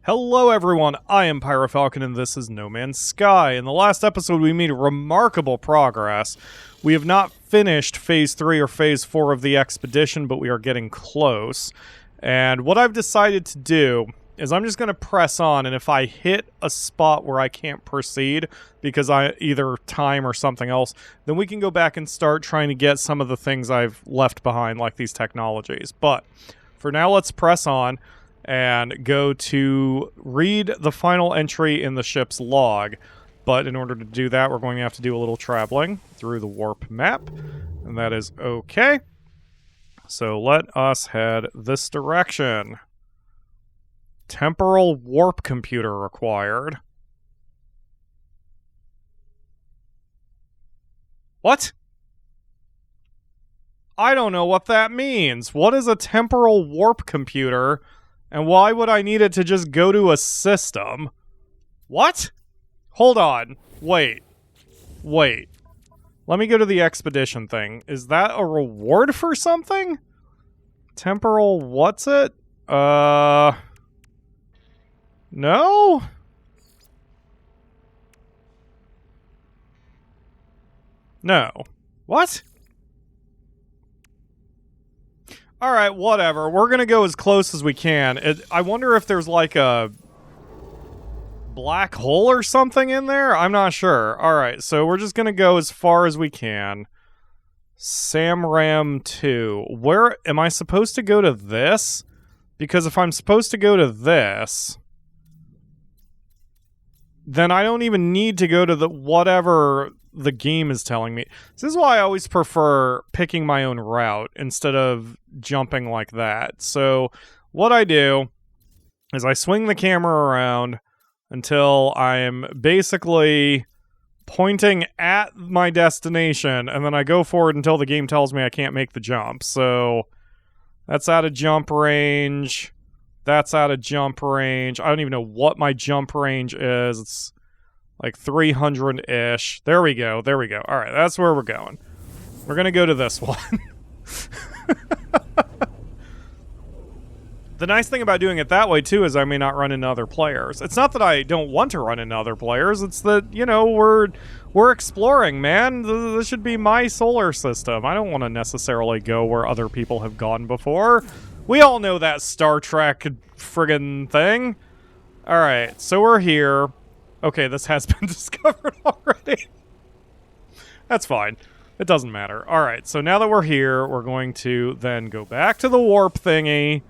Hello everyone, I am PyroFalkon and this is No Man's Sky. In the last episode we made remarkable progress. We have not finished Phase 3 or Phase 4 of the expedition, but we are getting close. And what I've decided to do is I'm just going to press on, and if I hit a spot where I can't proceed because I either time or something else, then we can go back and start trying to get some of the things I've left behind, like these technologies. But for now, let's press on and go to read the final entry in the ship's log. But in order to do that, we're going to have to do a little traveling through the warp map, and that is okay. So let us head this direction. Temporal warp computer required. What? I don't know what that means. What is a temporal warp computer? And why would I need it to just go to a system? What? Hold on. Wait. Let me go to the expedition thing. Is that a reward for something? Temporal what's it? No? No. What? Alright, whatever. We're gonna go as close as we can. I wonder if there's like a black hole or something in there? I'm not sure. Alright, so we're just gonna go as far as we can. Samram 2. Where am I supposed to go to this? Because if I'm supposed to go to this, then I don't even need to go to the whatever the game is telling me. This is why I always prefer picking my own route instead of jumping like that. So what I do is I swing the camera around until I'm basically pointing at my destination, and then I go forward until the game tells me I can't make the jump. So that's out of jump range. That's out of jump range. I don't even know what my jump range is. It's like 300-ish. There we go. All right, that's where we're going. We're going to go to this one. The nice thing about doing it that way, too, is I may not run into other players. It's not that I don't want to run into other players. It's that, you know, we're exploring, man. This should be my solar system. I don't want to necessarily go where other people have gone before. We all know that Star Trek friggin' thing. All right, so we're here. Okay, this has been discovered already. That's fine. It doesn't matter. All right, so now that we're here, we're going to then go back to the warp thingy.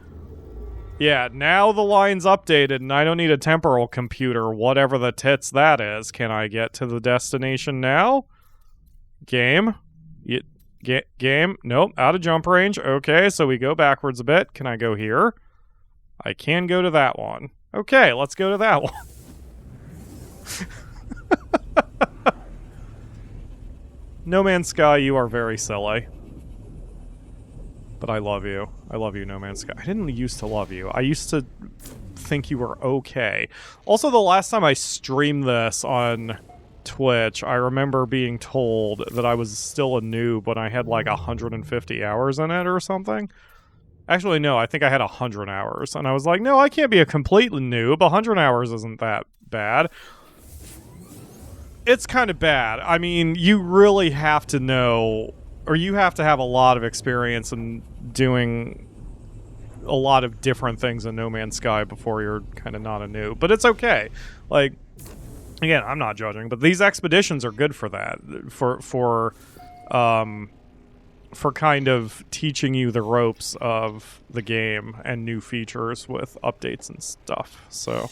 Yeah, now the line's updated, and I don't need a temporal computer, whatever the tits that is. Can I get to the destination now? Game? Game? Nope, out of jump range. Okay, so we go backwards a bit. Can I go here? I can go to that one. Okay, let's go to that one. No Man's Sky, you are very silly. But I love you. I love you, No Man's Sky. I didn't used to love you. I used to think you were okay. Also, the last time I streamed this on Twitch, I remember being told that I was still a noob when I had like 150 hours in it or something. Actually, no, I think I had 100 hours. And I was like, no, I can't be a complete noob. 100 hours isn't that bad. It's kind of bad. I mean, you really have to know, or you have to have a lot of experience in doing a lot of different things in No Man's Sky before you're kind of not a noob. But it's okay. Like, again, I'm not judging, but these expeditions are good for that. For kind of teaching you the ropes of the game and new features with updates and stuff. So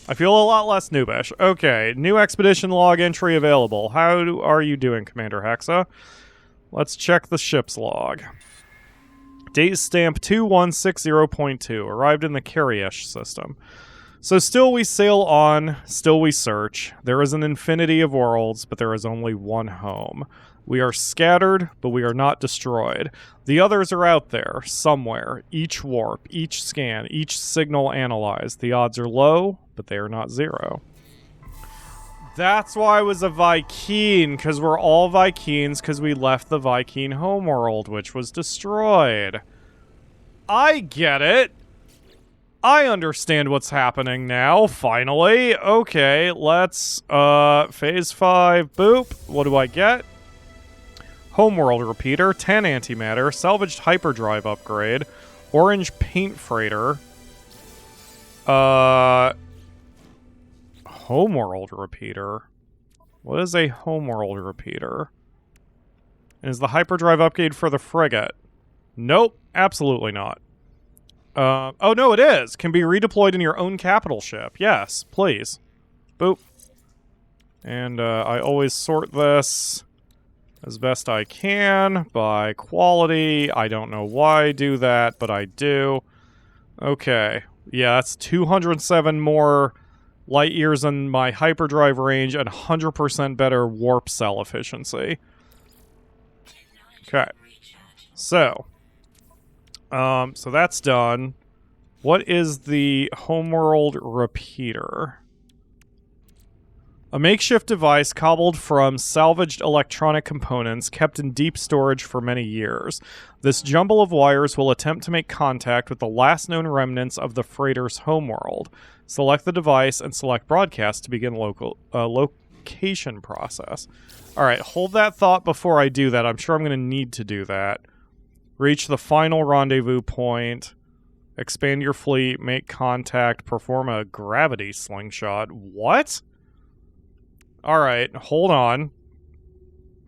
I feel a lot less noobish. Okay, new expedition log entry available. How are you doing, Commander Hexa? Let's check the ship's log. Date stamp 2160.2. Arrived in the Karish system. So still we sail on, still we search. There is an infinity of worlds, but there is only one home. We are scattered, but we are not destroyed. The others are out there, somewhere. Each warp, each scan, each signal analyzed. The odds are low, but they are not zero. That's why I was a Vy'keen, because we're all Vy'keens, because we left the Vy'keen homeworld, which was destroyed. I get it. I understand what's happening now, finally. Okay, let's, phase 5, boop. What do I get? Homeworld repeater, 10 antimatter, salvaged hyperdrive upgrade, orange paint freighter, homeworld repeater. What is a homeworld repeater? And is the hyperdrive upgrade for the frigate? Nope, absolutely not. Oh no, it is. Can be redeployed in your own capital ship. Yes, please. Boop. And I always sort this as best I can by quality. I don't know why I do that, but I do. Okay. Yeah, that's 207 more light years in my hyperdrive range and 100% better warp cell efficiency. Okay. So that's done. What is the homeworld repeater? A makeshift device cobbled from salvaged electronic components kept in deep storage for many years. This jumble of wires will attempt to make contact with the last known remnants of the freighter's homeworld. Select the device and select broadcast to begin location process. Alright, hold that thought before I do that. I'm sure I'm going to need to do that. Reach the final rendezvous point. Expand your fleet. Make contact. Perform a gravity slingshot. What? Alright, hold on.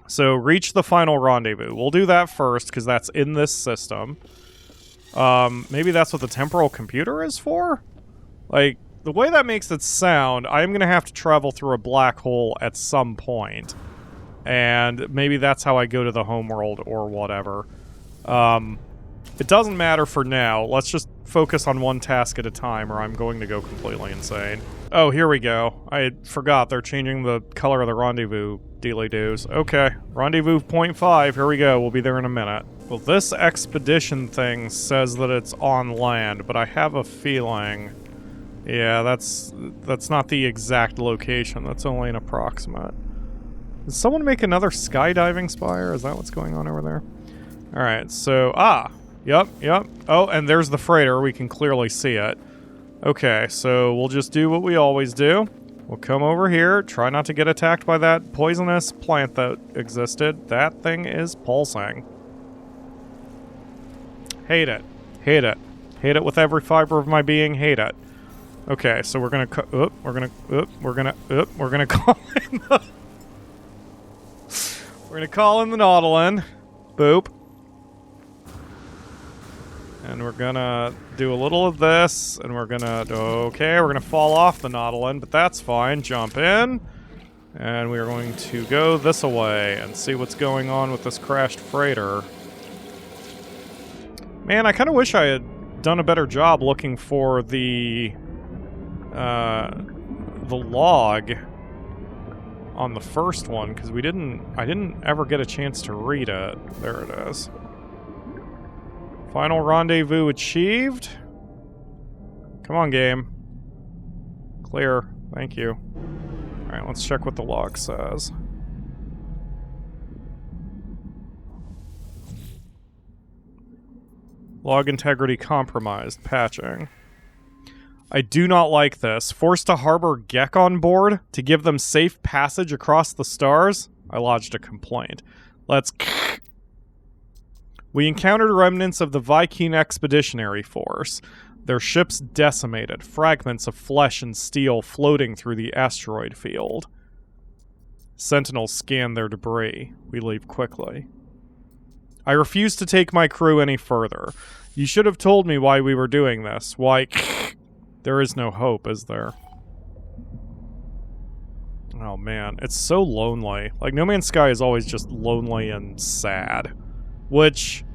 So, reach the final rendezvous. We'll do that first, because that's in this system. Maybe that's what the temporal computer is for? Like, the way that makes it sound, I'm going to have to travel through a black hole at some point. And maybe that's how I go to the homeworld or whatever. It doesn't matter for now. Let's just focus on one task at a time, or I'm going to go completely insane. Oh, here we go. I forgot they're changing the color of the rendezvous dealy-doos. Okay, rendezvous point 5. Here we go. We'll be there in a minute. Well, this expedition thing says that it's on land, but I have a feeling... Yeah, that's not the exact location. That's only an approximate. Did someone make another skydiving spire? Is that what's going on over there? Alright, so... Yep. Oh, and there's the freighter. We can clearly see it. Okay, so we'll just do what we always do. We'll come over here, try not to get attacked by that poisonous plant that existed. That thing is pulsing. Hate it. Hate it. Hate it with every fiber of my being. Hate it. Okay, so we're gonna call in the... We're gonna call in the Nautilin. Boop. And we're gonna do a little of this, and we're gonna... Okay, we're gonna fall off the Nautilin, but that's fine. Jump in. And we are going to go this way and see what's going on with this crashed freighter. Man, I kind of wish I had done a better job looking for the log on the first one, because I didn't ever get a chance to read it. There it is. Final rendezvous achieved. Come on, game. Clear. Thank you. Alright, let's check what the log says. Log integrity compromised. Patching. I do not like this. Forced to harbor Gek on board to give them safe passage across the stars? I lodged a complaint. Let's... We encountered remnants of the Viking Expeditionary Force. Their ships decimated, fragments of flesh and steel floating through the asteroid field. Sentinels scan their debris. We leave quickly. I refuse to take my crew any further. You should have told me why we were doing this. Why... There is no hope, is there? Oh man, it's so lonely. Like, No Man's Sky is always just lonely and sad. Which...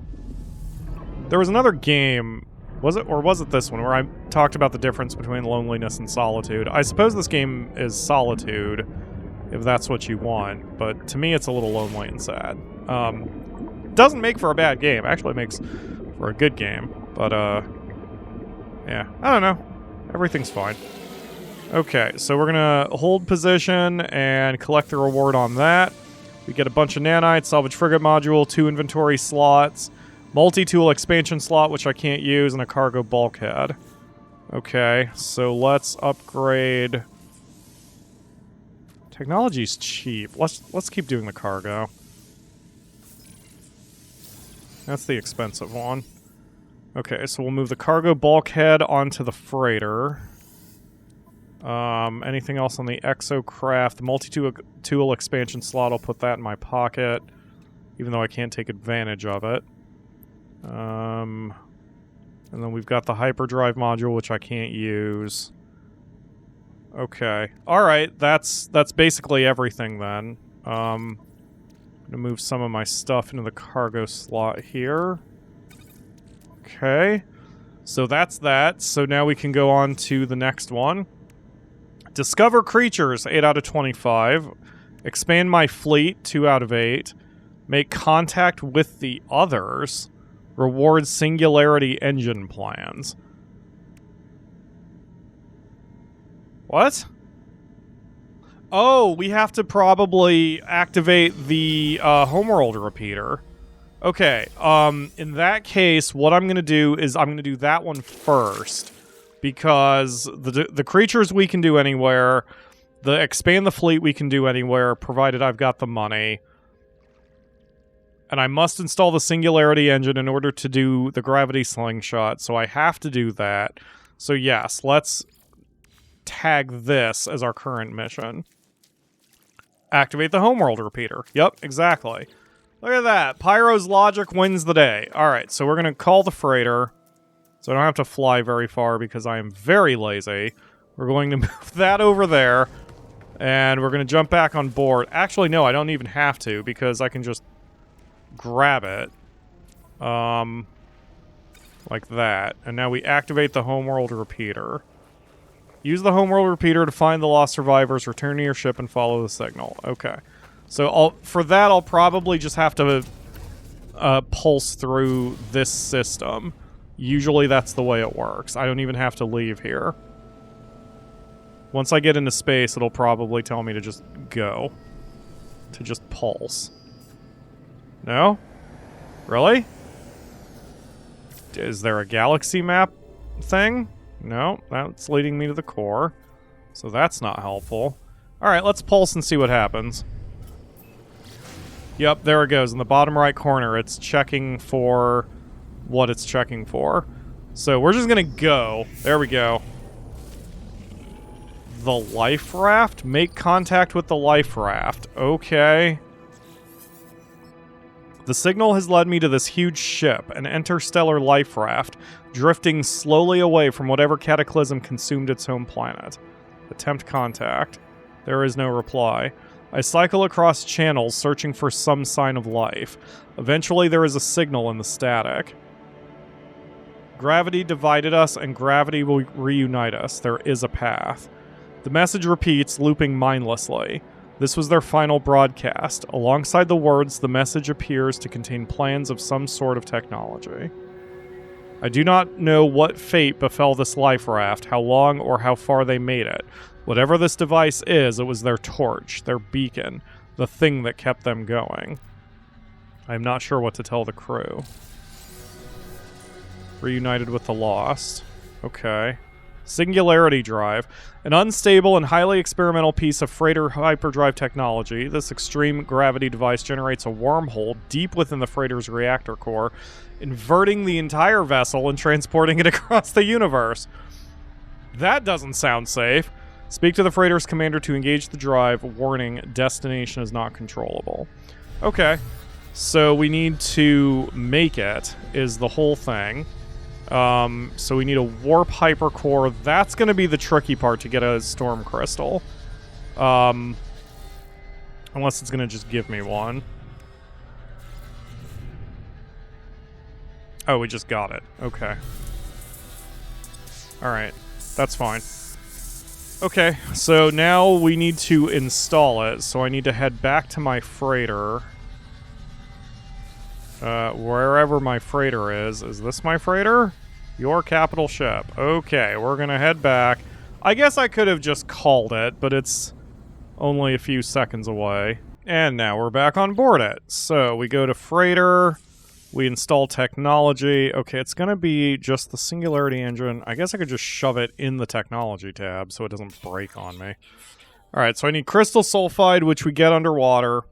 There was another game... Was it this one, where I talked about the difference between loneliness and solitude? I suppose this game is solitude, if that's what you want, but to me it's a little lonely and sad. Doesn't make for a bad game, actually makes for a good game, but yeah, I don't know. Everything's fine. Okay, so we're gonna hold position and collect the reward on that. We get a bunch of nanites, salvage frigate module, 2 inventory slots, multi-tool expansion slot, which I can't use, and a cargo bulkhead. Okay, so let's upgrade. Technology's cheap. Let's keep doing the cargo. That's the expensive one. Okay, so we'll move the cargo bulkhead onto the freighter. Anything else on the exocraft? The multi-tool expansion slot, I'll put that in my pocket, even though I can't take advantage of it. And then we've got the hyperdrive module, which I can't use. Okay. Alright, that's basically everything then. I'm gonna move some of my stuff into the cargo slot here. Okay. So that's that. So now we can go on to the next one. Discover creatures, 8 out of 25. Expand my fleet, 2 out of 8. Make contact with the others. Reward Singularity engine plans. What? Oh, we have to probably activate the homeworld repeater. Okay, in that case, what I'm going to do is I'm going to do that one first. Because the creatures we can do anywhere, the expand the fleet we can do anywhere, provided I've got the money. And I must install the Singularity engine in order to do the gravity slingshot, so I have to do that. So yes, let's tag this as our current mission. Activate the homeworld repeater. Yep, exactly. Look at that. Pyro's logic wins the day. Alright, so we're going to call the freighter. So I don't have to fly very far because I am very lazy. We're going to move that over there. And we're going to jump back on board. Actually, no, I don't even have to because I can just grab it. Like that. And now we activate the homeworld repeater. Use the homeworld repeater to find the lost survivors, return to your ship, and follow the signal. Okay. So for that, I'll probably just have to pulse through this system. Usually that's the way it works. I don't even have to leave here. Once I get into space, it'll probably tell me to just go. To just pulse. No? Really? Is there a galaxy map thing? No, that's leading me to the core. So that's not helpful. Alright, let's pulse and see what happens. Yep, there it goes. In the bottom right corner, it's checking for what it's checking for. So we're just gonna go. There we go. The life raft? Make contact with the life raft. Okay. The signal has led me to this huge ship, an interstellar life raft, drifting slowly away from whatever cataclysm consumed its home planet. Attempt contact. There is no reply. I cycle across channels, searching for some sign of life. Eventually, there is a signal in the static. Gravity divided us, and gravity will reunite us. There is a path. The message repeats, looping mindlessly. This was their final broadcast. Alongside the words, the message appears to contain plans of some sort of technology. I do not know what fate befell this life raft, how long or how far they made it. Whatever this device is, it was their torch, their beacon, the thing that kept them going. I am not sure what to tell the crew. Reunited with the lost. Okay. Singularity drive. An unstable and highly experimental piece of freighter hyperdrive technology, this extreme gravity device generates a wormhole deep within the freighter's reactor core, inverting the entire vessel and transporting it across the universe. That doesn't sound safe. Speak to the freighter's commander to engage the drive. Warning, destination is not controllable. Okay. So we need to make it, is the whole thing. So we need a warp hypercore. That's going to be the tricky part to get a storm crystal. Unless it's going to just give me one. Oh, we just got it. Okay. Alright. That's fine. Okay, so now we need to install it. So I need to head back to my freighter. Wherever my freighter is. Is this my freighter? Your capital ship. Okay, we're gonna head back. I guess I could have just called it, but it's only a few seconds away. And now we're back on board it. So we go to freighter, We install technology. Okay, it's going to be just the Singularity engine. I guess I could just shove it in the technology tab so it doesn't break on me. Alright, so I need crystal sulfide, which we get underwater.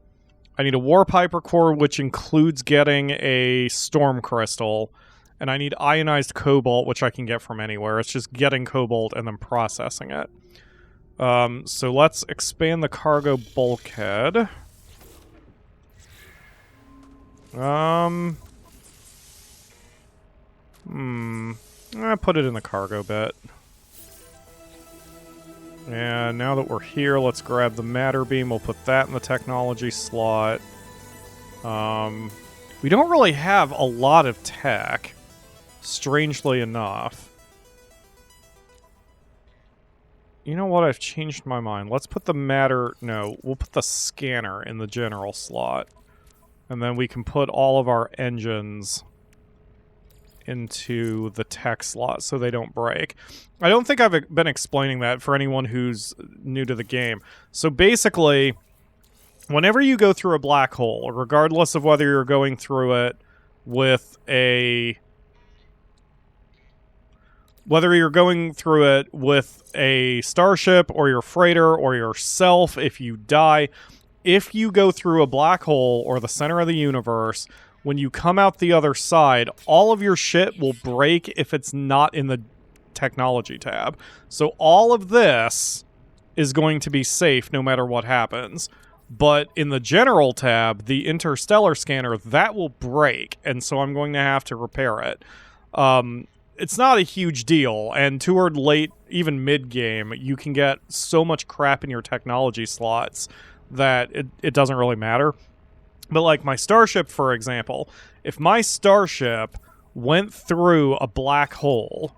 I need a warp hypercore, which includes getting a storm crystal. And I need ionized cobalt, which I can get from anywhere. It's just getting cobalt and then processing it. So let's expand the cargo bulkhead. Put it in the cargo bit. And now that we're here, let's grab the matter beam. We'll put that in the technology slot. We don't really have a lot of tech, strangely enough. You know what? I've changed my mind. Let's put the matter... No, we'll put the scanner in the general slot. And then we can put all of our engines into the tech slot so they don't break. I don't think I've been explaining that for anyone who's new to the game. So basically, whenever you go through a black hole, regardless of whether you're going through it with a... Whether you're going through it with a starship or your freighter or yourself, if you die, if you go through a black hole or the center of the universe, when you come out the other side, all of your shit will break if it's not in the technology tab. So all of this is going to be safe no matter what happens. But in the general tab, the interstellar scanner, that will break, and so I'm going to have to repair it. It's not a huge deal, and toward late, even mid-game, you can get so much crap in your technology slots that it doesn't really matter. But like my starship, for example, if my starship went through a black hole,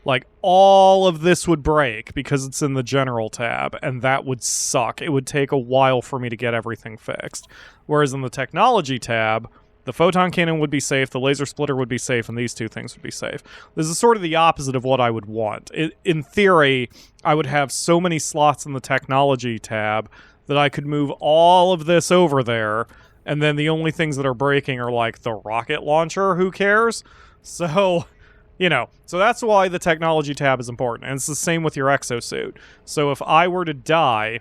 like all of this would break because it's in the general tab, and that would suck. It would take a while for me to get everything fixed. Whereas in the technology tab, the photon cannon would be safe, the laser splitter would be safe, and these two things would be safe. This is sort of the opposite of what I would want. In theory, I would have so many slots in the technology tab that I could move all of this over there, and then the only things that are breaking are like the rocket launcher, who cares? So, you know, so that's why the technology tab is important, and it's the same with your exosuit. So if I were to die,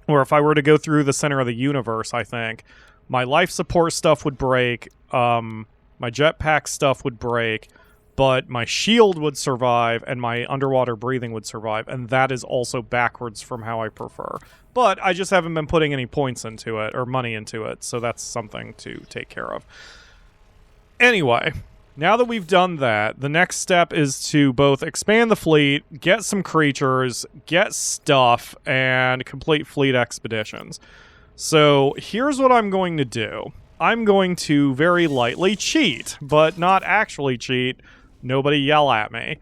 or if I were to go through the center of the universe, I think, my life support stuff would break, my jetpack stuff would break, but my shield would survive, and my underwater breathing would survive, and that is also backwards from how I prefer. But I just haven't been putting any points into it, or money into it, so that's something to take care of. Anyway, now that we've done that, the next step is to both expand the fleet, get some creatures, get stuff, and complete fleet expeditions. So here's what I'm going to do. I'm going to very lightly cheat, but not actually cheat. Nobody yell at me.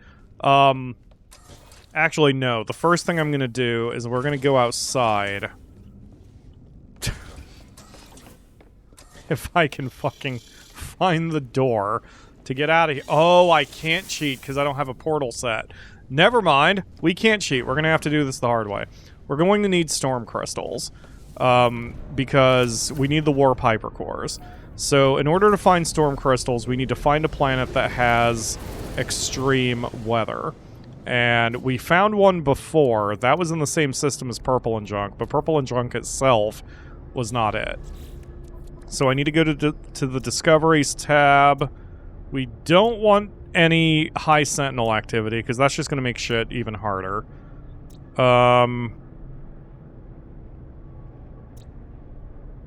Actually, no. The first thing I'm going to do is we're going to go outside. If I can fucking find the door to get out of here. Oh, I can't cheat because I don't have a portal set. Never mind. We can't cheat. We're going to have to do this the hard way. We're going to need storm crystals. Because we need the warp hypercores. So in order to find storm crystals, we need to find a planet that has extreme weather. And we found one before. That was in the same system as Purple and Junk, but Purple and Junk itself was not it. So I need to go to the Discoveries tab. We don't want any high Sentinel activity, because that's just going to make shit even harder.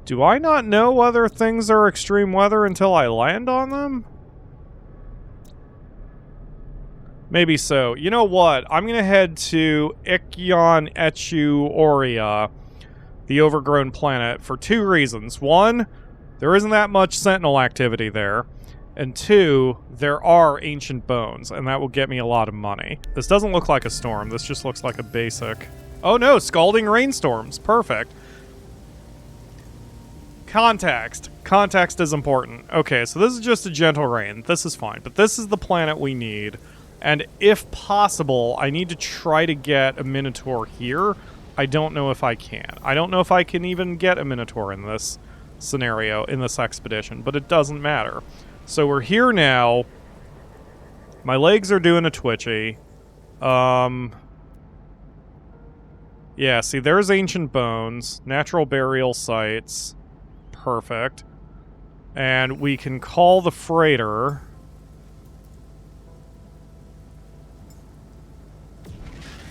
Do I not know whether things are extreme weather until I land on them? Maybe so. You know what? I'm going to head to Ikyon Echu Aurea, the overgrown planet, for two reasons. One, there isn't that much Sentinel activity there. And two, there are ancient bones, and that will get me a lot of money. This doesn't look like a storm. This just looks like a basic... Oh no, scalding rainstorms. Perfect. Context. Context is important. Okay, so this is just a gentle rain. This is fine, but this is the planet we need. And if possible, I need to try to get a Minotaur here. I don't know if I can. I don't know if I can even get a Minotaur in this scenario, in this expedition, but it doesn't matter. So we're here now. My legs are doing a twitchy. Yeah, see, there's ancient bones, natural burial sites. Perfect. And we can call the freighter.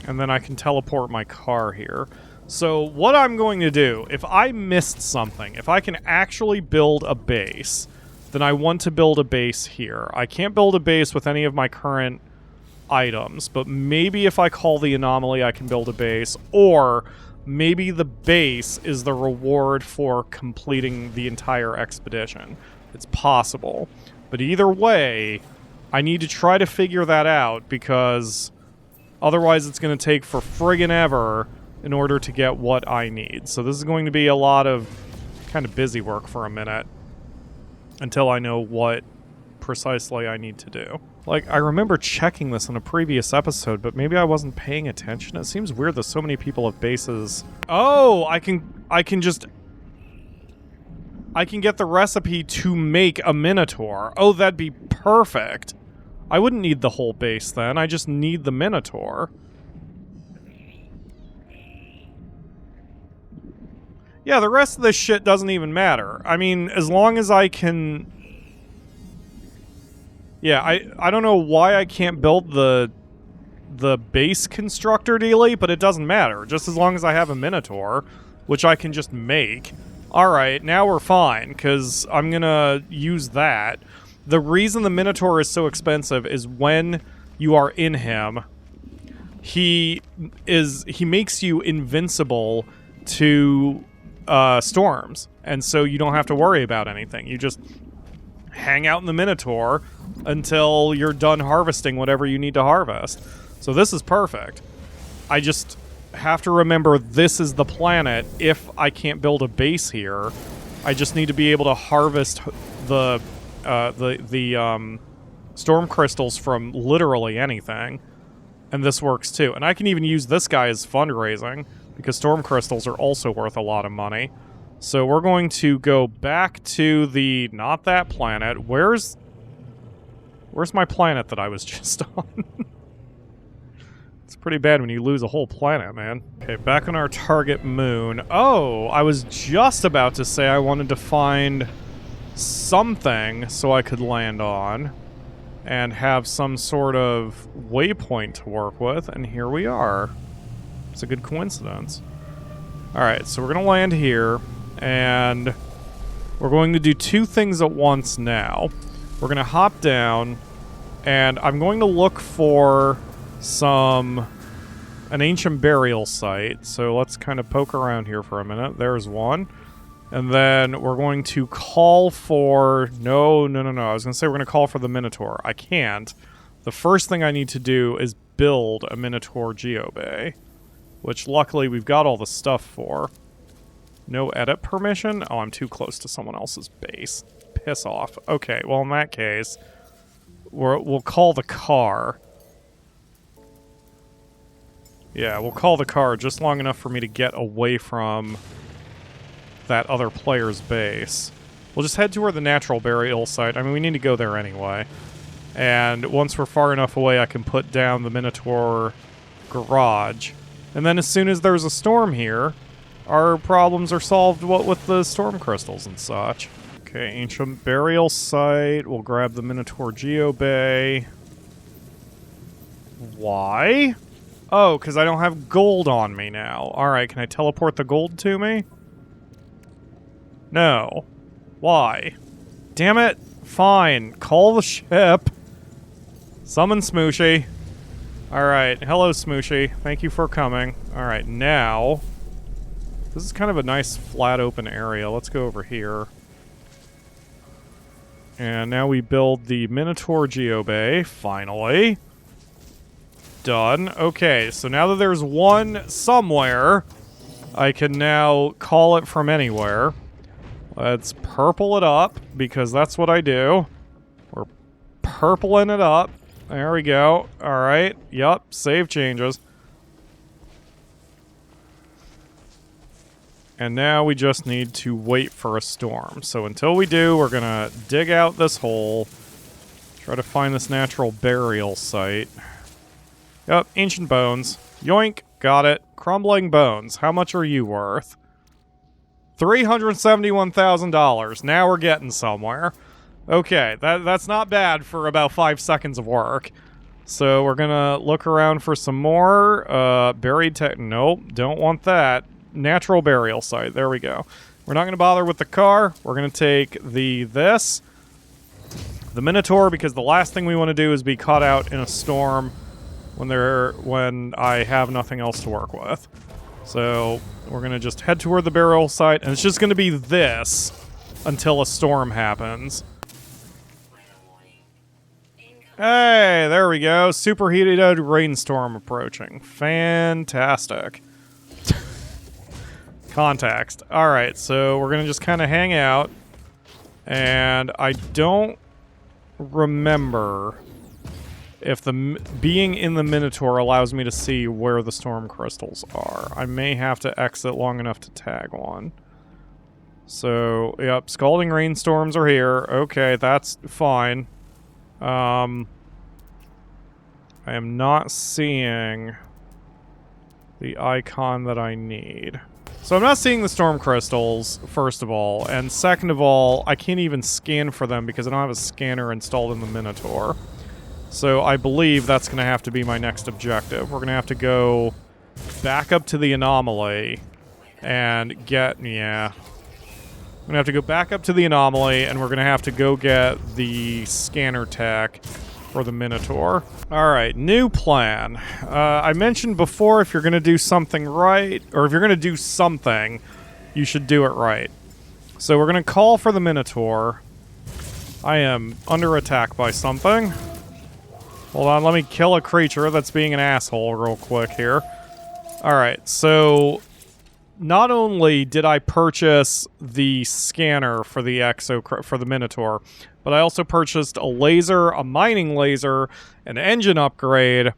And then I can teleport my car here. So what I'm going to do, if I missed something, if I can actually build a base, then I want to build a base here. I can't build a base with any of my current items, but maybe if I call the anomaly, I can build a base, or maybe the base is the reward for completing the entire expedition. It's possible. But either way, I need to try to figure that out, because otherwise it's going to take for friggin' ever in order to get what I need. So this is going to be a lot of kind of busy work for a minute until I know what precisely I need to do. Like, I remember checking this in a previous episode, but maybe I wasn't paying attention. It seems weird that so many people have bases. Oh, I can get the recipe to make a Minotaur. Oh, that'd be perfect. I wouldn't need the whole base then. I just need the Minotaur. Yeah, the rest of this shit doesn't even matter. I mean, as long as I can... Yeah, I don't know why I can't build the base constructor dealie, but it doesn't matter. Just as long as I have a Minotaur, which I can just make. Alright, now we're fine, because I'm gonna use that. The reason the Minotaur is so expensive is when you are in him, he makes you invincible to storms, and so you don't have to worry about anything. You just hang out in the Minotaur until you're done harvesting whatever you need to harvest. So this is perfect. I just have to remember this is the planet if I can't build a base here. I just need to be able to harvest the storm crystals from literally anything. And this works too. And I can even use this guy as fundraising, because storm crystals are also worth a lot of money. So we're going to go back to the... not that planet. Where's my planet that I was just on? It's pretty bad when you lose a whole planet, man. Okay, back on our target moon. Oh, I was just about to say I wanted to find something so I could land on and have some sort of waypoint to work with, and here we are. It's a good coincidence. Alright, so we're going to land here, and we're going to do two things at once now. We're going to hop down, and I'm going to look for an ancient burial site. So let's kind of poke around here for a minute. There's one. And then we're going to call for... No. I was going to say we're going to call for the Minotaur. I can't. The first thing I need to do is build a Minotaur geobay, which luckily we've got all the stuff for. No edit permission? Oh, I'm too close to someone else's base. Piss off. Okay, well in that case, we'll call the car. Yeah, we'll call the car just long enough for me to get away from that other player's base. We'll just head toward the natural burial site. I mean, we need to go there anyway. And once we're far enough away, I can put down the Minotaur garage. And then as soon as there's a storm here, our problems are solved with the storm crystals and such. Okay, ancient burial site. We'll grab the Minotaur geobay. Why? Oh, because I don't have gold on me now. Alright, can I teleport the gold to me? No. Why? Damn it. Fine. Call the ship. Summon Smooshy. Alright, hello Smooshy. Thank you for coming. Alright, now... This is kind of a nice flat open area. Let's go over here. And now we build the Minotaur geobay, finally. Done. Okay, so now that there's one somewhere, I can now call it from anywhere. Let's purple it up, because that's what I do. We're purpling it up. There we go. Alright. Yup. Save changes. And now we just need to wait for a storm. So until we do, we're going to dig out this hole. Try to find this natural burial site. Yep, ancient bones. Yoink, got it. Crumbling bones. How much are you worth? $371,000. Now we're getting somewhere. Okay, that's not bad for about 5 seconds of work. So we're gonna look around for some more. Buried tech. Nope, don't want that. Natural burial site. There we go. We're not gonna bother with the car. We're gonna take the Minotaur, because the last thing we want to do is be caught out in a storm when I have nothing else to work with. So we're gonna just head toward the burial site, and it's just gonna be this until a storm happens. Hey, there we go. Superheated rainstorm approaching. Fantastic. Context. Alright, so we're gonna just kind of hang out. And I don't remember if being in the Minotaur allows me to see where the storm crystals are. I may have to exit long enough to tag one. So, yep, scalding rainstorms are here. Okay, that's fine. I am not seeing the icon that I need. So I'm not seeing the storm crystals, first of all, and second of all, I can't even scan for them because I don't have a scanner installed in the Minotaur. So I believe that's going to have to be my next objective. We're going to have to go back up to the anomaly and get... yeah. I'm going to have to go back up to the anomaly, and we're going to have to go get the scanner tech for the Minotaur. Alright, new plan. I mentioned before, if you're going to do something right, or if you're going to do something, you should do it right. So we're going to call for the Minotaur. I am under attack by something. Hold on, let me kill a creature that's being an asshole real quick here. Alright, so... not only did I purchase the scanner for the for the Minotaur, but I also purchased a laser, a mining laser, an engine upgrade,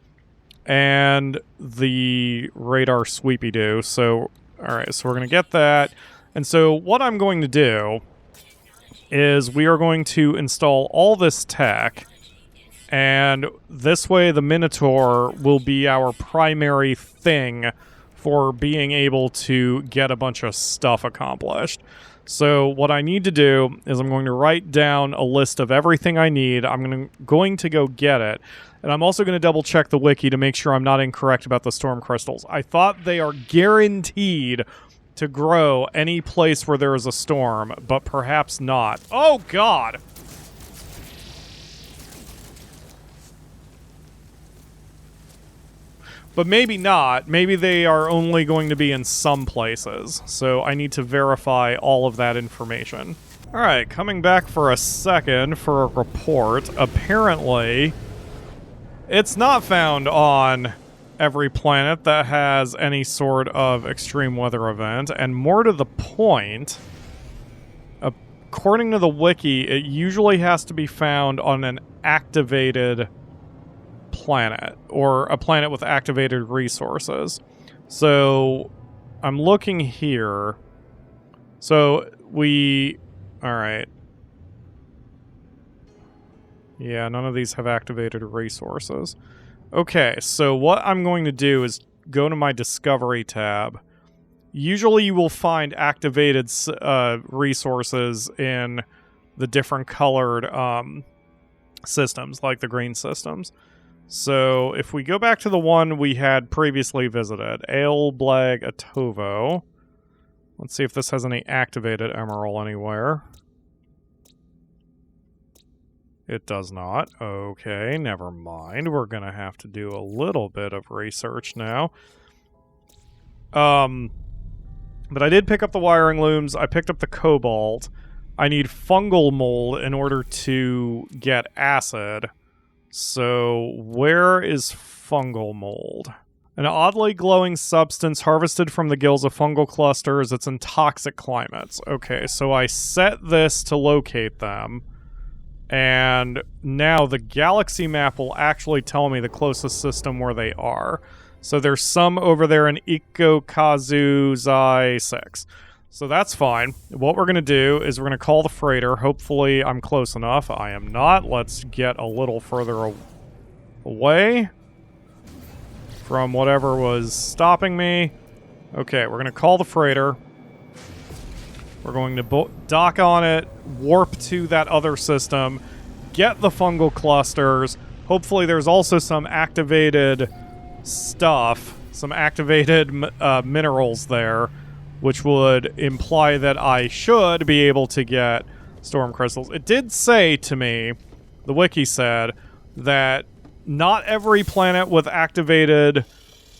and the radar sweepy-doo. So, alright, so we're going to get that. And so what I'm going to do is we are going to install all this tech, and this way the Minotaur will be our primary thing for being able to get a bunch of stuff accomplished. So what I need to do is I'm going to write down a list of everything I need. I'm going to go get it. And I'm also going to double check the wiki to make sure I'm not incorrect about the storm crystals. I thought they are guaranteed to grow any place where there is a storm, but perhaps not. Oh, God! But maybe not. Maybe they are only going to be in some places. So I need to verify all of that information. Alright, coming back for a second for a report. Apparently, it's not found on every planet that has any sort of extreme weather event. And more to the point, according to the wiki, it usually has to be found on an activated planet, or a planet with activated resources. So I'm looking here. So alright. Yeah, none of these have activated resources. Okay, so what I'm going to do is go to my Discovery tab. Usually you will find activated resources in the different colored systems, like the green systems. So, if we go back to the one we had previously visited, Aelblag Atovo. Let's see if this has any activated emerald anywhere. It does not. Okay, never mind. We're gonna have to do a little bit of research now. But I did pick up the wiring looms. I picked up the cobalt. I need fungal mold in order to get acid. So, where is fungal mold? An oddly glowing substance harvested from the gills of fungal clusters. It's in toxic climates. Okay, so I set this to locate them. And now the galaxy map will actually tell me the closest system where they are. So there's some over there in Ikokazuzai 6. So that's fine. What we're going to do is we're going to call the freighter. Hopefully I'm close enough. I am not. Let's get a little further away from whatever was stopping me. Okay, we're going to call the freighter. We're going to dock on it, warp to that other system, get the fungal clusters. Hopefully there's also some activated stuff, some activated minerals there, which would imply that I should be able to get storm crystals. It did say to me, the wiki said, that not every planet with activated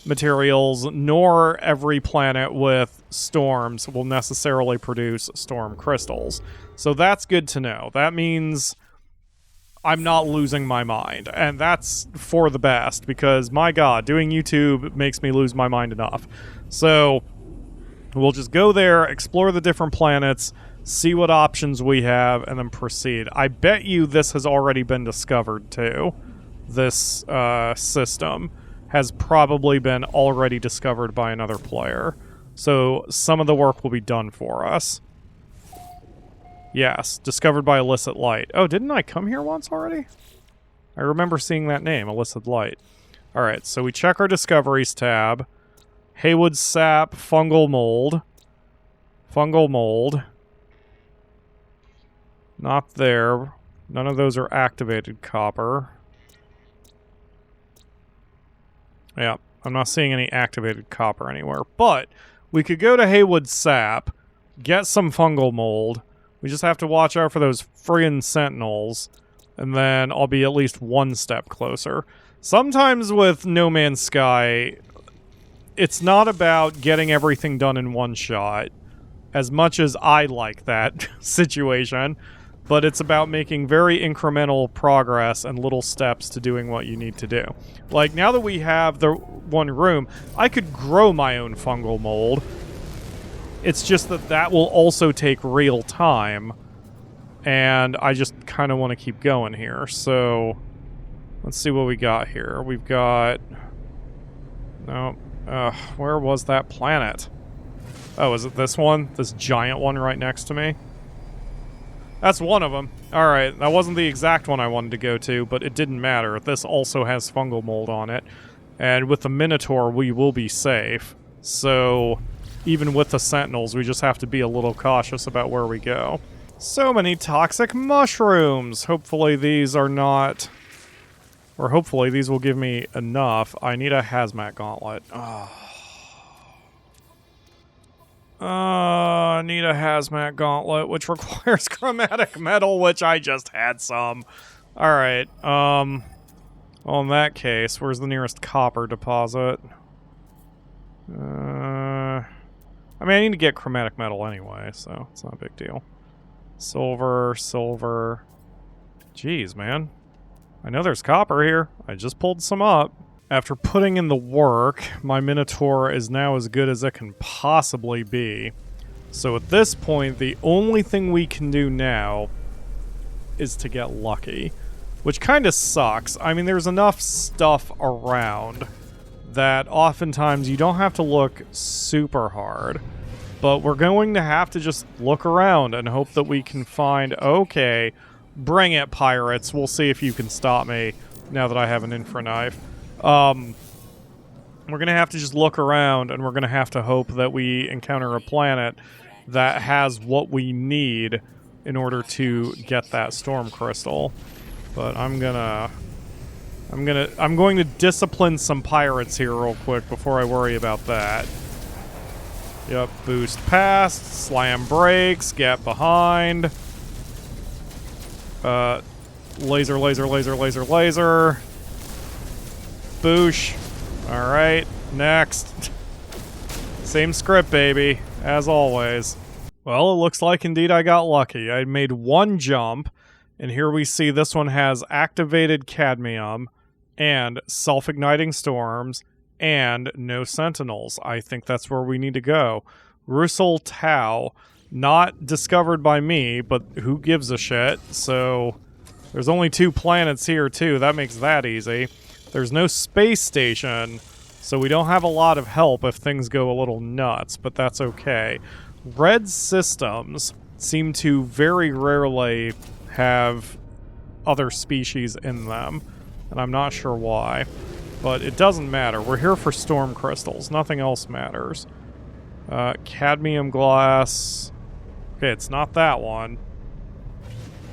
materials, nor every planet with storms will necessarily produce storm crystals. So that's good to know. That means I'm not losing my mind, and that's for the best, because my god, doing YouTube makes me lose my mind enough. So we'll just go there, explore the different planets, see what options we have, and then proceed. I bet you this has already been discovered too. This system has probably been already discovered by another player. So some of the work will be done for us. Yes, discovered by Illicit Light. Oh, didn't I come here once already? I remember seeing that name, Illicit Light. Alright, so we check our Discoveries tab. Haywood Sap, Fungal Mould. Fungal Mould. Not there. None of those are activated copper. Yeah, I'm not seeing any activated copper anywhere. But we could go to Haywood Sap, get some fungal mold. We just have to watch out for those friggin' sentinels, and then I'll be at least one step closer. Sometimes with No Man's Sky, it's not about getting everything done in one shot, as much as I like that situation, but it's about making very incremental progress and little steps to doing what you need to do. Like, now that we have the one room, I could grow my own fungal mold. It's just that that will also take real time, and I just kind of want to keep going here. So, let's see what we got here. We've got... No, where was that planet? Oh, is it this one? This giant one right next to me? That's one of them. Alright, that wasn't the exact one I wanted to go to, but it didn't matter. This also has fungal mold on it. And with the Minotaur, we will be safe. So, even with the Sentinels, we just have to be a little cautious about where we go. So many toxic mushrooms! Hopefully these are not... Or hopefully these will give me enough. I need a hazmat gauntlet. I need a hazmat gauntlet, which requires chromatic metal, which I just had some. Alright, well, in that case, where's the nearest copper deposit? I mean, I need to get chromatic metal anyway, so it's not a big deal. Silver, silver. Jeez, man. I know there's copper here. I just pulled some up. After putting in the work, my Minotaur is now as good as it can possibly be. So at this point, the only thing we can do now is to get lucky. Which kind of sucks. I mean, there's enough stuff around that oftentimes you don't have to look super hard. But we're going to have to just look around and hope that we can find... Okay, bring it, pirates. We'll see if you can stop me now that I have an infra knife. We're going to have to just look around, and we're going to have to hope that we encounter a planet that has what we need in order to get that storm crystal. But I'm going to discipline some pirates here real quick before I worry about that. Yep, boost past, slam brakes, get behind. Laser, laser, laser, laser, laser. Boosh. Alright, next. Same script, baby, as always. Well, it looks like indeed I got lucky. I made one jump, and here we see this one has activated cadmium, and self-igniting storms, and no sentinels. I think that's where we need to go. Russell Tau, not discovered by me, but who gives a shit? So, there's only 2 planets here, too. That makes that easy. There's no space station, so we don't have a lot of help if things go a little nuts, but that's okay. red systems seem to very rarely have other species in them, and I'm not sure why. But it doesn't matter. We're here for storm crystals. Nothing else matters. Cadmium glass. Okay, it's not that one.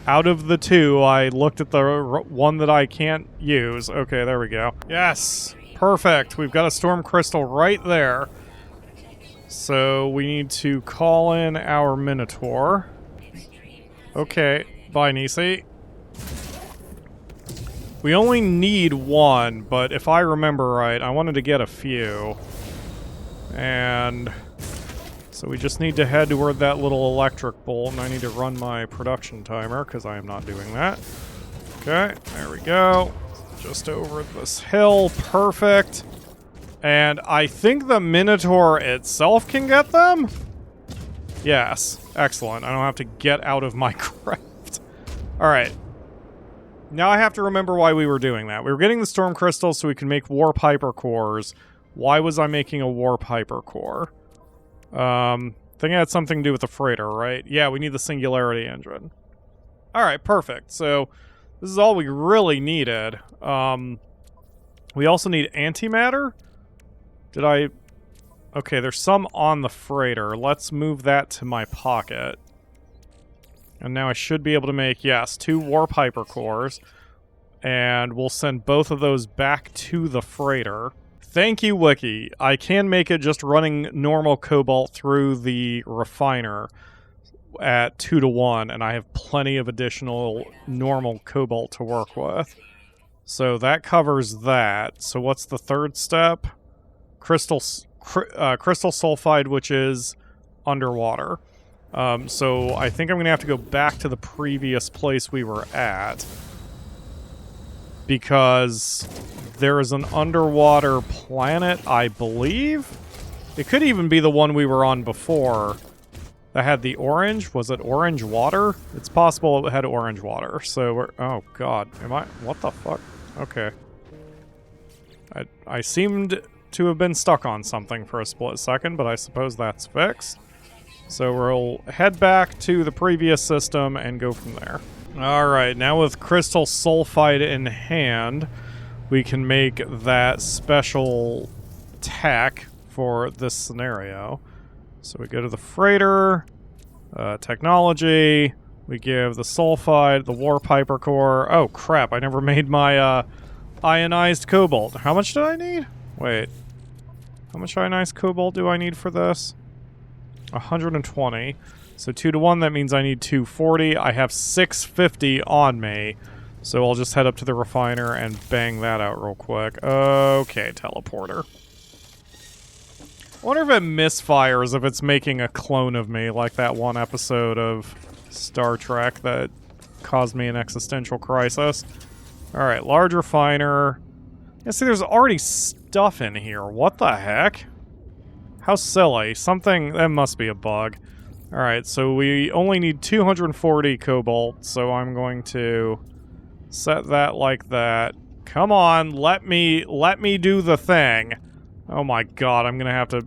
Out of the two, I looked at the one that I can't use. Okay, there we go. Yes! Perfect! We've got a storm crystal right there. So we need to call in our Minotaur. Okay, bye, Nisi. We only need one, but if I remember right, I wanted to get a few. And so we just need to head toward that little electric bolt, and I need to run my production timer, because I am not doing that. Okay, there we go. Just over this hill. Perfect. And I think the Minotaur itself can get them? Yes. Excellent. I don't have to get out of my craft. Alright. Now I have to remember why we were doing that. We were getting the storm crystals so we can make warp hypercores. Why was I making a warp hypercore? I think it had something to do with the freighter, right? Yeah, we need the Singularity engine. Alright, perfect. So, this is all we really needed. We also need antimatter? Did I... Okay, there's some on the freighter. Let's move that to my pocket. And now I should be able to make, yes, 2 warp hypercores. And we'll send both of those back to the freighter. Thank you, Wiki. I can make it just running normal cobalt through the refiner at 2-to-1, and I have plenty of additional normal cobalt to work with. So that covers that. So what's the third step? Crystal sulfide, which is underwater. So I think I'm going to have to go back to the previous place we were at, because there is an underwater planet, I believe? It could even be the one we were on before that had the orange. Was it orange water? It's possible it had orange water. So we're... Oh, God. Am I... What the fuck? Okay. I seemed to have been stuck on something for a split second, but I suppose that's fixed. So we'll head back to the previous system and go from there. Alright, now with crystal sulfide in hand, we can make that special tech for this scenario. So we go to the freighter, technology, we give the sulfide, the warp hypercore. Oh crap, I never made my ionized cobalt. How much did I need? Wait. How much ionized cobalt do I need for this? 120. So 2-to-1, that means I need 240. I have 650 on me. So I'll just head up to the refiner and bang that out real quick. Okay, teleporter. I wonder if it misfires if it's making a clone of me, like that one episode of Star Trek that caused me an existential crisis. Alright, large refiner. Yeah, see, there's already stuff in here. What the heck? How silly. Something... That must be a bug. Alright, so we only need 240 cobalt, so I'm going to set that like that. Come on, let me do the thing. Oh my god, I'm gonna have to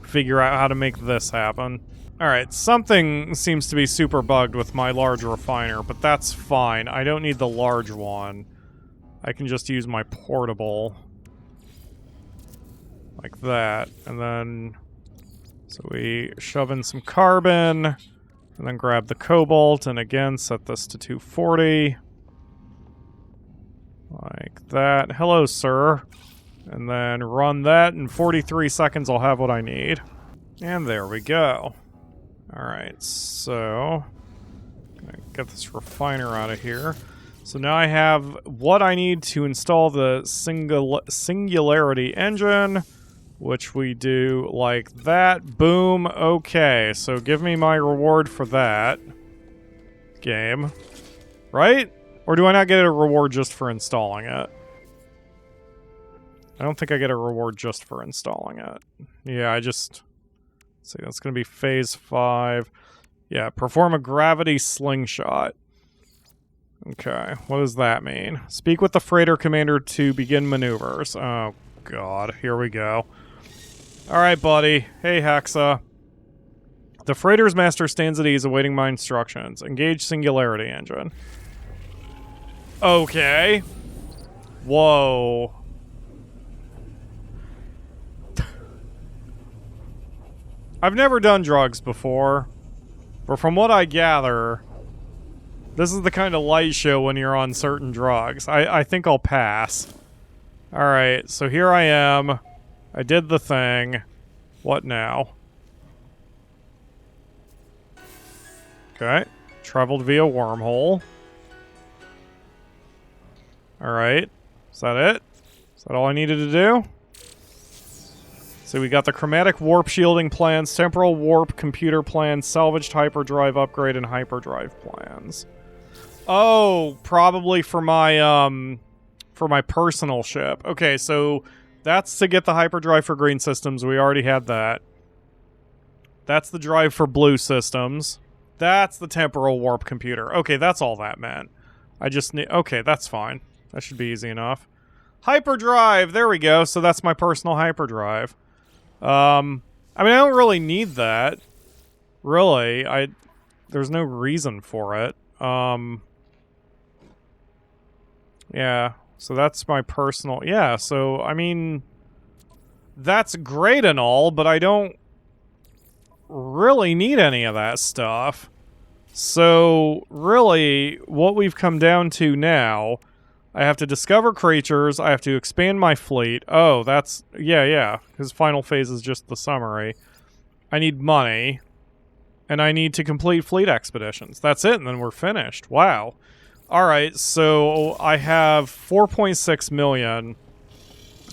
figure out how to make this happen. Alright, something seems to be super bugged with my large refiner, but that's fine. I don't need the large one. I can just use my portable. Like that. And then... So we shove in some carbon, and then grab the cobalt, and again, set this to 240. Like that. Hello, sir. And then run that, in 43 seconds I'll have what I need. And there we go. Alright, so... get this refiner out of here. So now I have what I need to install the Singularity engine, which we do like that. Boom. Okay, so give me my reward for that. Game. Right? Or do I not get a reward just for installing it? I don't think I get a reward just for installing it. Yeah, I just... Let's see, that's going to be phase 5. Yeah, perform a gravity slingshot. Okay, what does that mean? Speak with the freighter commander to begin maneuvers. Oh, God, here we go. Alright, buddy. Hey, Hexa. The freighter's master stands at ease awaiting my instructions. Engage Singularity engine. Okay. Whoa. I've never done drugs before, but from what I gather, this is the kind of light show when you're on certain drugs. I think I'll pass. Alright, so here I am. I did the thing. What now? Okay. Traveled via wormhole. Alright. Is that it? Is that all I needed to do? So we got the chromatic warp shielding plans, temporal warp computer plans, salvaged hyperdrive upgrade, and hyperdrive plans. Oh, probably for my personal ship. Okay, so that's to get the hyperdrive for green systems. We already had that. That's the drive for blue systems. That's the temporal warp computer. Okay, that's all that meant. I just need... Okay, that's fine. That should be easy enough. Hyperdrive! There we go. So that's my personal hyperdrive. I mean, I don't really need that. Really. There's no reason for it. Yeah. So that's my personal... Yeah, so, I mean... That's great and all, but I don't really need any of that stuff. So, really, what we've come down to now... I have to discover creatures, I have to expand my fleet. Oh, that's... Yeah, because final phase is just the summary. I need money. And I need to complete fleet expeditions. That's it, and then we're finished. Wow. Alright, so I have 4.6 million.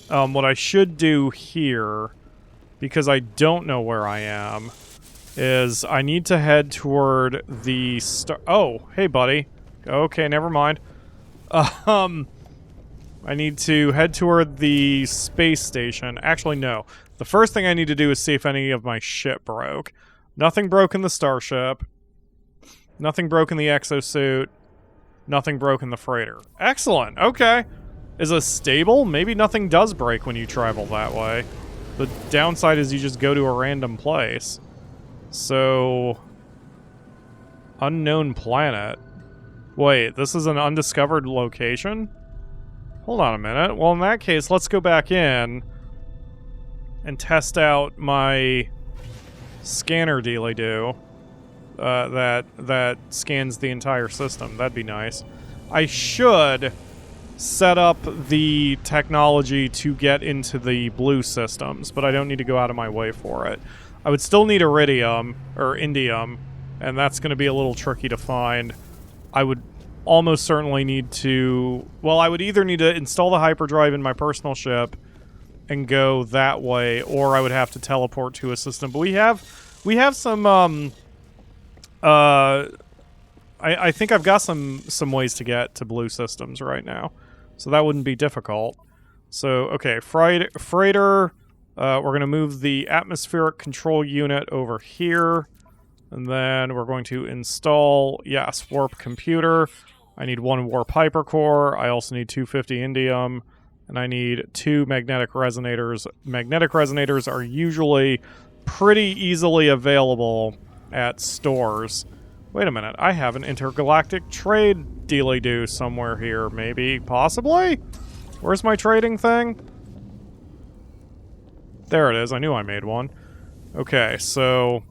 What I should do here, because I don't know where I am, is I need to head toward the star... Oh, hey, buddy. Okay, never mind. I need to head toward the space station. Actually, no. The first thing I need to do is see if any of my shit broke. Nothing broke in the starship. Nothing broke in the exosuit. Nothing broke in the freighter. Excellent. Okay. Is it stable? Maybe nothing does break when you travel that way. The downside is you just go to a random place. So... Unknown planet. Wait, this is an undiscovered location? Hold on a minute. Well, in that case, let's go back in and test out my scanner dealy-doo that scans the entire system. That'd be nice. I should set up the technology to get into the blue systems, but I don't need to go out of my way for it. I would still need iridium, or indium, and that's going to be a little tricky to find. I would almost certainly need to... Well, I would either need to install the hyperdrive in my personal ship and go that way, or I would have to teleport to a system. But we have some, I think I've got some ways to get to blue systems right now. So that wouldn't be difficult. So, okay, freighter, we're going to move the atmospheric control unit over here. And then we're going to install, yes, warp computer. I need 1 warp hypercore. I also need 250 indium. And I need 2 magnetic resonators. Magnetic resonators are usually pretty easily available at stores. Wait a minute, I have an intergalactic trade dealy-doo somewhere here, maybe, possibly? Where's my trading thing? There it is, I knew I made one. Okay, so...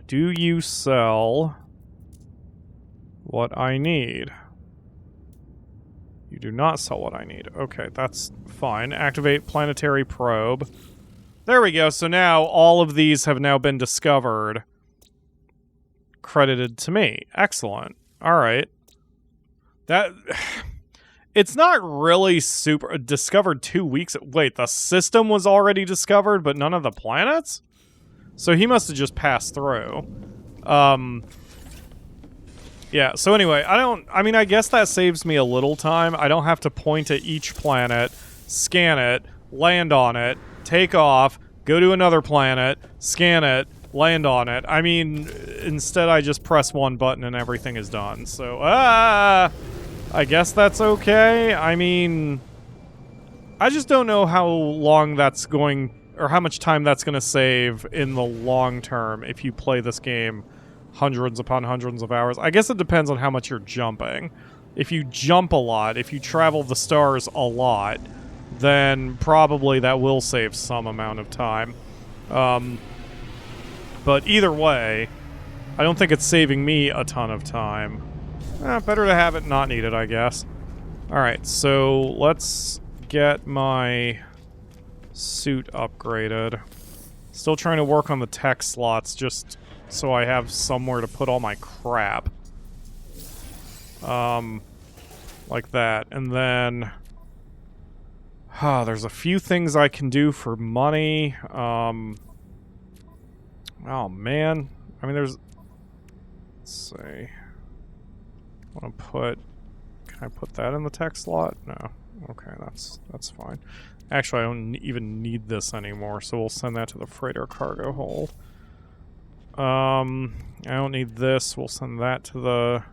Do you sell what I need? You do not sell what I need. Okay, that's fine. Activate planetary probe. There we go. So now all of these have now been discovered. Credited to me. Excellent. All right. That... It's not really super... Discovered 2 weeks... Wait, the system was already discovered, but none of the planets? So he must have just passed through. Yeah, so anyway, I mean, I guess that saves me a little time. I don't have to point at each planet, scan it, land on it, take off, go to another planet, scan it, land on it. I mean, instead I just press one button and everything is done. So, I guess that's okay. I mean, I just don't know how long that's going or how much time that's going to save in the long term if you play this game hundreds upon hundreds of hours. I guess it depends on how much you're jumping. If you jump a lot, if you travel the stars a lot, then probably that will save some amount of time. But either way, I don't think it's saving me a ton of time. Better to have it not needed, I guess. Alright, so let's get my suit upgraded. Still trying to work on the tech slots just so I have somewhere to put all my crap. Like that. And then... there's a few things I can do for money. Oh, man. I mean, there's... Let's see. I want to put... Can I put that in the tech slot? No. Okay, that's fine. Actually, I don't even need this anymore, so we'll send that to the freighter cargo hold. I don't need this. We'll send that to the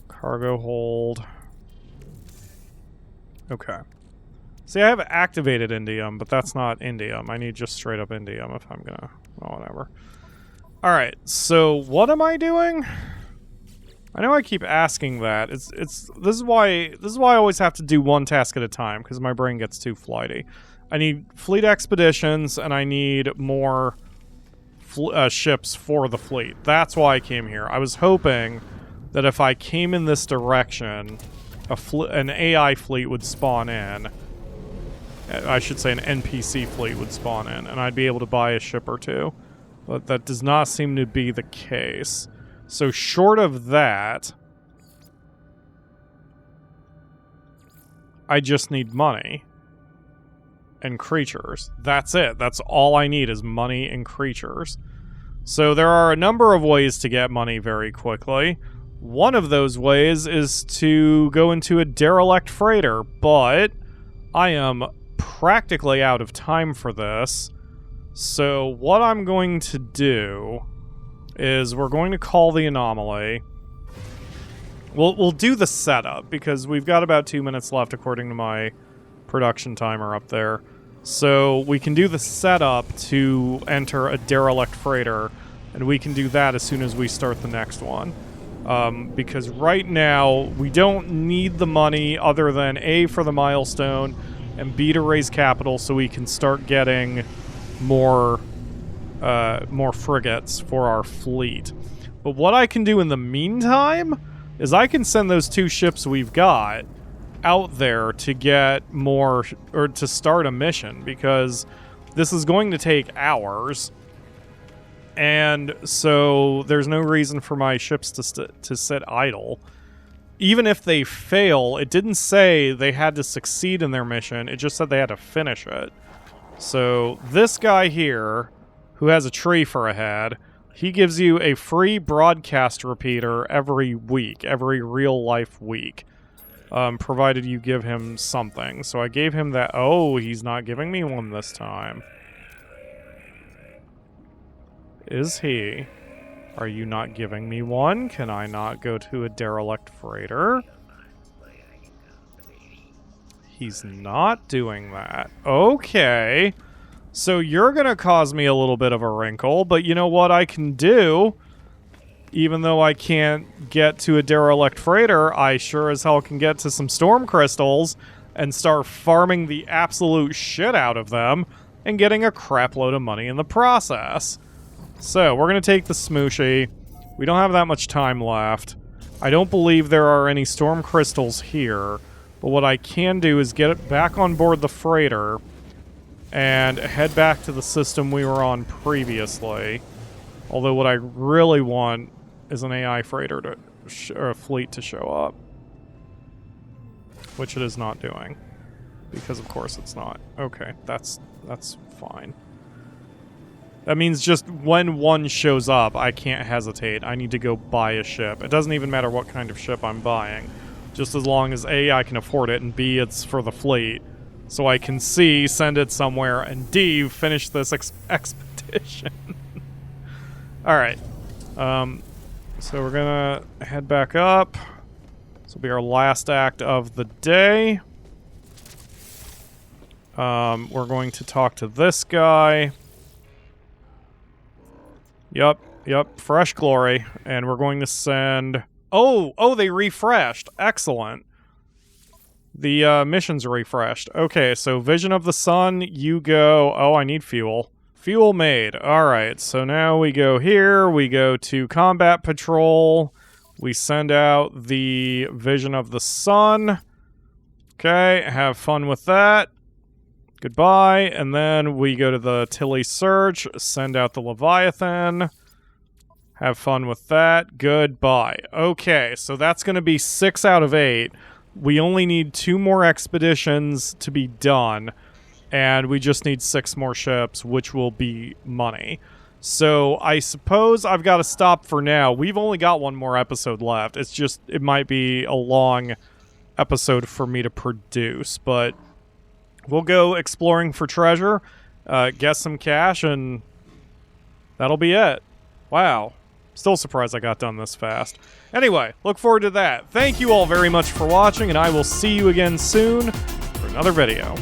cargo hold. Okay. See, I have activated indium, but that's not indium. I need just straight up indium if I'm gonna... Well, whatever. Alright, so what am I doing? I know I keep asking that. This is why I always have to do one task at a time, because my brain gets too flighty. I need fleet expeditions, and I need more ships for the fleet. That's why I came here. I was hoping that if I came in this direction, an AI fleet would spawn in. I should say an NPC fleet would spawn in, and I'd be able to buy a ship or two. But that does not seem to be the case. So short of that, I just need money and creatures. That's it. That's all I need is money and creatures. So there are a number of ways to get money very quickly. One of those ways is to go into a derelict freighter, but I am practically out of time for this. So what I'm going to do is we're going to call the anomaly. We'll do the setup, because we've got about 2 minutes left according to my production timer up there. So we can do the setup to enter a derelict freighter, and we can do that as soon as we start the next one. Because right now, we don't need the money other than A, for the milestone, and B, to raise capital so we can start getting more frigates for our fleet. But what I can do in the meantime is I can send those 2 ships we've got out there to get more, or to start a mission, because this is going to take hours, and so there's no reason for my ships to sit idle. Even if they fail, it didn't say they had to succeed in their mission, it just said they had to finish it. So this guy here, who has a tree for a head, he gives you a free broadcast repeater every week, every real-life week, provided you give him something. So I gave him that. Oh, he's not giving me one this time. Is he? Are you not giving me one? Can I not go to a derelict freighter? He's not doing that. Okay. So you're going to cause me a little bit of a wrinkle, but you know what I can do? Even though I can't get to a derelict freighter, I sure as hell can get to some storm crystals and start farming the absolute shit out of them and getting a crap load of money in the process. So, we're going to take the Smooshy. We don't have that much time left. I don't believe there are any storm crystals here, but what I can do is get it back on board the freighter and head back to the system we were on previously. Although what I really want is an AI freighter to or a fleet to show up, which it is not doing, because of course it's not. Okay, that's fine. That means just when one shows up, I can't hesitate. I need to go buy a ship. It doesn't even matter what kind of ship I'm buying, just as long as A, I can afford it, and B, it's for the fleet. So I can C, send it somewhere, and D, finish this expedition. Alright. So we're gonna head back up. This will be our last act of the day. We're going to talk to this guy. Yep, fresh glory. And we're going to send... Oh, they refreshed. Excellent. The mission's refreshed. Okay, so Vision of the Sun, you go... Oh, I need fuel. Fuel made. Alright, so now we go here, we go to Combat Patrol, we send out the Vision of the Sun. Okay, have fun with that. Goodbye, and then we go to the Tilly Search, send out the Leviathan. Have fun with that. Goodbye. Okay, so that's going to be 6 out of 8. We only need 2 more expeditions to be done, and we just need 6 more ships, which will be money. So I suppose I've got to stop for now. We've only got 1 more episode left. It's just, it might be a long episode for me to produce, but we'll go exploring for treasure, get some cash, and that'll be it. Wow. Still surprised I got done this fast. Anyway, look forward to that. Thank you all very much for watching, and I will see you again soon for another video.